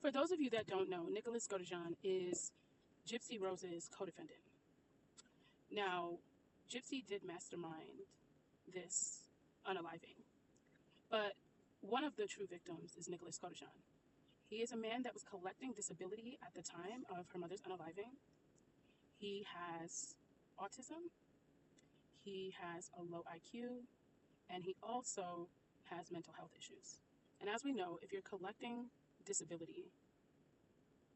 For those of you that don't know, Nicholas Godejohn is Gypsy Rose's co-defendant. Now, Gypsy did mastermind this unaliving, but one of the true victims is Nicholas Godejohn. He is a man that was collecting disability at the time of her mother's unaliving. He has autism, he has a low IQ, and he also has mental health issues. And as we know, if you're collecting disability,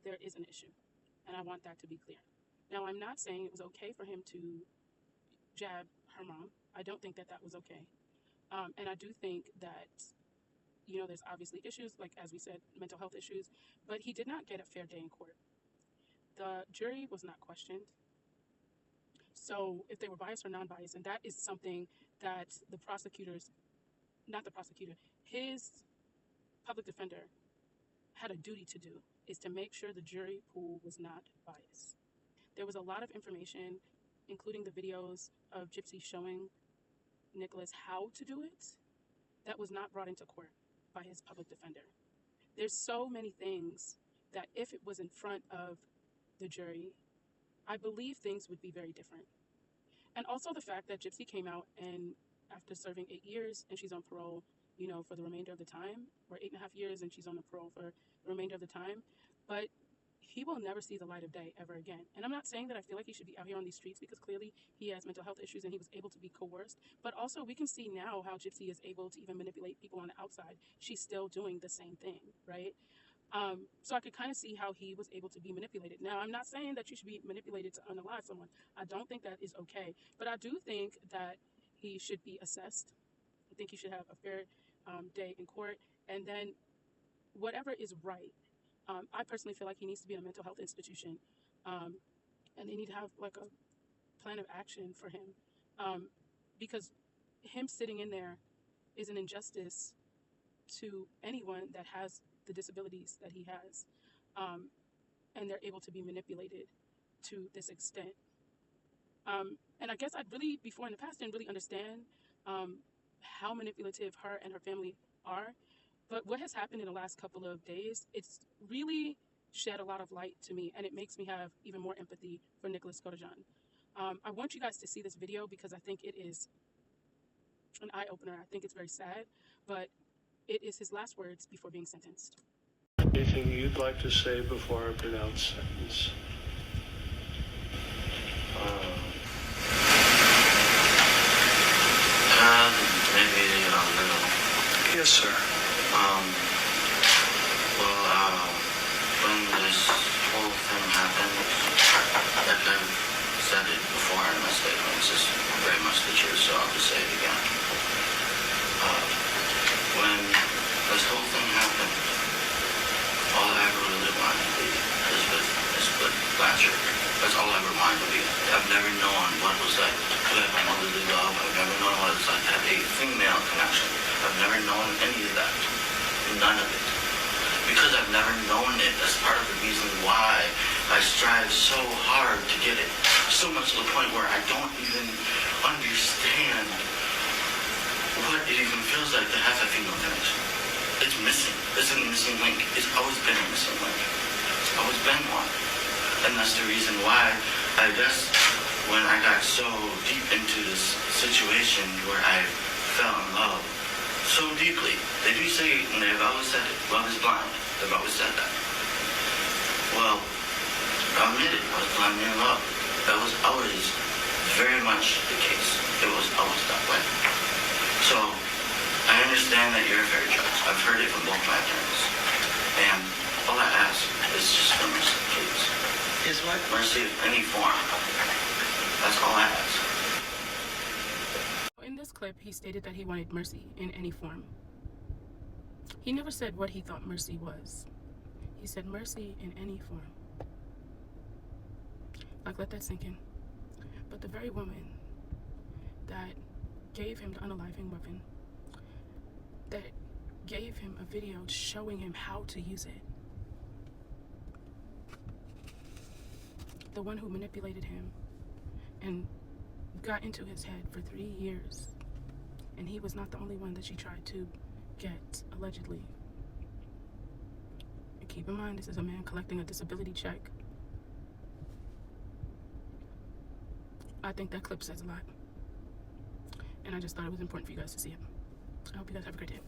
there is an issue. And I want that to be clear. Now, I'm not saying it was okay for him to jab her mom. I don't think that that was okay. And I do think that, there's obviously issues, like as we said, mental health issues, but he did not get a fair day in court. The jury was not questioned. So if they were biased or non-biased, and that is something that his public defender had a duty to do, is to make sure the jury pool was not biased. There was a lot of information, including the videos of Gypsy showing Nicholas how to do it, that was not brought into court by his public defender. There's so many things that if it was in front of the jury, I believe things would be very different. And also the fact that Gypsy came out and after serving 8 years and she's on parole, for the remainder of the time, or 8.5 years and she's on the parole for the remainder of the time, but he will never see the light of day ever again. And I'm not saying that I feel like he should be out here on these streets, because clearly he has mental health issues and he was able to be coerced. But also we can see now how Gypsy is able to even manipulate people on the outside. She's still doing the same thing, right? So I could kind of see how he was able to be manipulated. Now, I'm not saying that you should be manipulated to unalive someone. I don't think that is okay. But I do think that he should be assessed. I think he should have a fair day in court. And then whatever is right. I personally feel like he needs to be in a mental health institution. And they need to have like a plan of action for him. Because him sitting in there is an injustice to anyone that has the disabilities that he has, and they're able to be manipulated to this extent. And I guess I'd really, before in the past, didn't really understand how manipulative her and her family are. But what has happened in the last couple of days, it's really shed a lot of light to me, and it makes me have even more empathy for Nicholas Godejohn. I want you guys to see this video because I think it is an eye-opener. I think it's very sad, but it is his last words before being sentenced. Anything you'd like to say before I pronounce sentence? Maybe a little. Yes, sir. When this whole thing happened, like I've said it before in my statements, is very much the truth, so I'll just say it again. When this whole thing happened, all I ever really wanted to be is with Blanchard. That's all I ever wanted to be. I've never known what it was like to have a motherly love. I've never known what it's like to have a female connection. I've never known any of that. None of it. Because I've never known it, that's part of the reason why I strive so hard to get it. So much to the point where I don't even understand what it even feels like to have a female connection. It's missing. It's a missing link. It's always been a missing link. It's always been one. And that's the reason why, I guess, when I got so deep into this situation where I fell in love so deeply, they do say, and they've always said it, love is blind. They've always said that. Well, I'll admit it, I was blind in love. That was always very much the case. It was always that way. So, I understand that you're a fair judge. I've heard it from both my parents. And all I ask is just for mercy, please. Is what? Mercy of any form. That's all I ask. In this clip, he stated that he wanted mercy in any form. He never said what he thought mercy was. He said mercy in any form. Like, let that sink in. But the very woman that gave him the unaliving weapon, that gave him a video showing him how to use it, the one who manipulated him and got into his head for 3 years, and he was not the only one that she tried to get, allegedly. Keep in mind, this is a man collecting a disability check. I think that clip says a lot. And I just thought it was important for you guys to see it. I hope you guys have a great day.